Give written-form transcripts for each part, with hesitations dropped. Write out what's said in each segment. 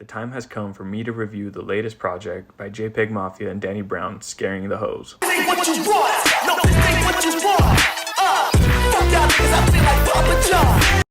The time has come for me to review the latest project by Jpegmafia and Danny Brown, Scaring the Hoes.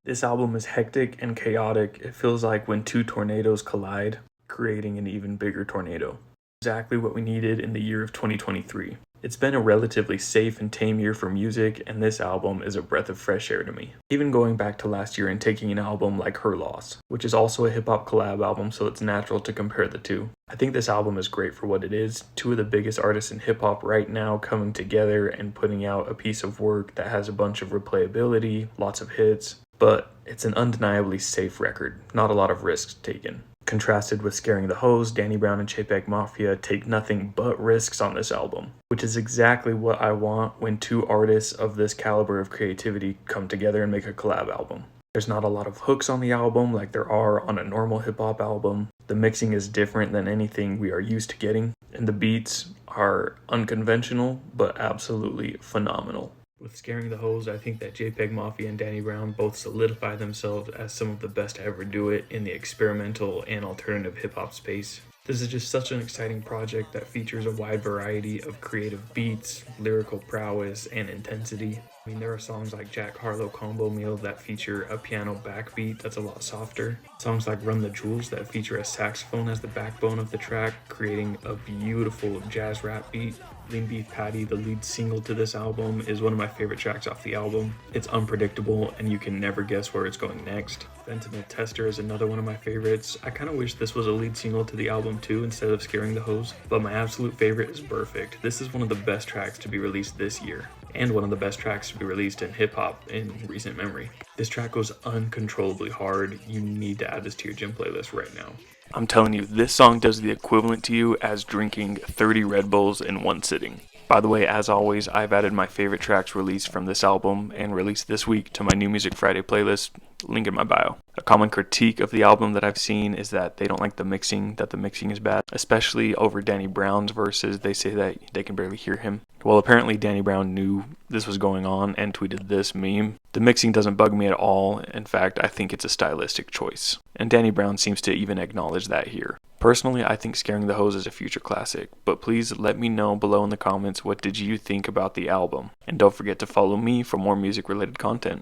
This album is hectic and chaotic. It feels like when two tornadoes collide, creating an even bigger tornado. Exactly what we needed in the year of 2023. It's been a relatively safe and tame year for music, and this album is a breath of fresh air to me. Even going back to last year and taking an album like Her Loss, which is also a hip-hop collab album, so it's natural to compare the two. I think this album is great for what it is. Two of the biggest artists in hip-hop right now coming together and putting out a piece of work that has a bunch of replayability, lots of hits, but it's an undeniably safe record, not a lot of risks taken. Contrasted with Scaring the Hoes, Danny Brown and Jpegmafia take nothing but risks on this album, which is exactly what I want when two artists of this caliber of creativity come together and make a collab album. There's not a lot of hooks on the album like there are on a normal hip-hop album. The mixing is different than anything we are used to getting, and the beats are unconventional but absolutely phenomenal. With Scaring the Hoes, I think that Jpegmafia and Danny Brown both solidify themselves as some of the best to ever do it in the experimental and alternative hip-hop space. This is just such an exciting project that features a wide variety of creative beats, lyrical prowess, and intensity. I mean, there are songs like Jack Harlow Combo Meal that feature a piano backbeat that's a lot softer. Songs like Run the Jewels that feature a saxophone as the backbone of the track, creating a beautiful jazz rap beat. Lean Beef Patty, the lead single to this album, is one of my favorite tracks off the album. It's unpredictable and you can never guess where it's going next. Fentanyl Tester is another one of my favorites. I kind of wish this was a lead single to the album too instead of Scaring the Hoes, but my absolute favorite is Perfect. This is one of the best tracks to be released this year, and one of the best tracks to be released in hip-hop in recent memory. This track goes uncontrollably hard. You need to add this to your gym playlist right now. I'm telling you, this song does the equivalent to you as drinking 30 Red Bulls in one sitting. By the way, as always, I've added my favorite tracks released from this album and released this week to my New Music Friday playlist, link in my bio. A common critique of the album that I've seen is that they don't like the mixing, that the mixing is bad, especially over Danny Brown's verses. They say that they can barely hear him. Well, apparently Danny Brown knew this was going on and tweeted this meme. The mixing doesn't bug me at all. In fact, I think it's a stylistic choice. And Danny Brown seems to even acknowledge that here. Personally, I think Scaring the Hoes is a future classic, but please let me know below in the comments what did you think about the album. And don't forget to follow me for more music related content.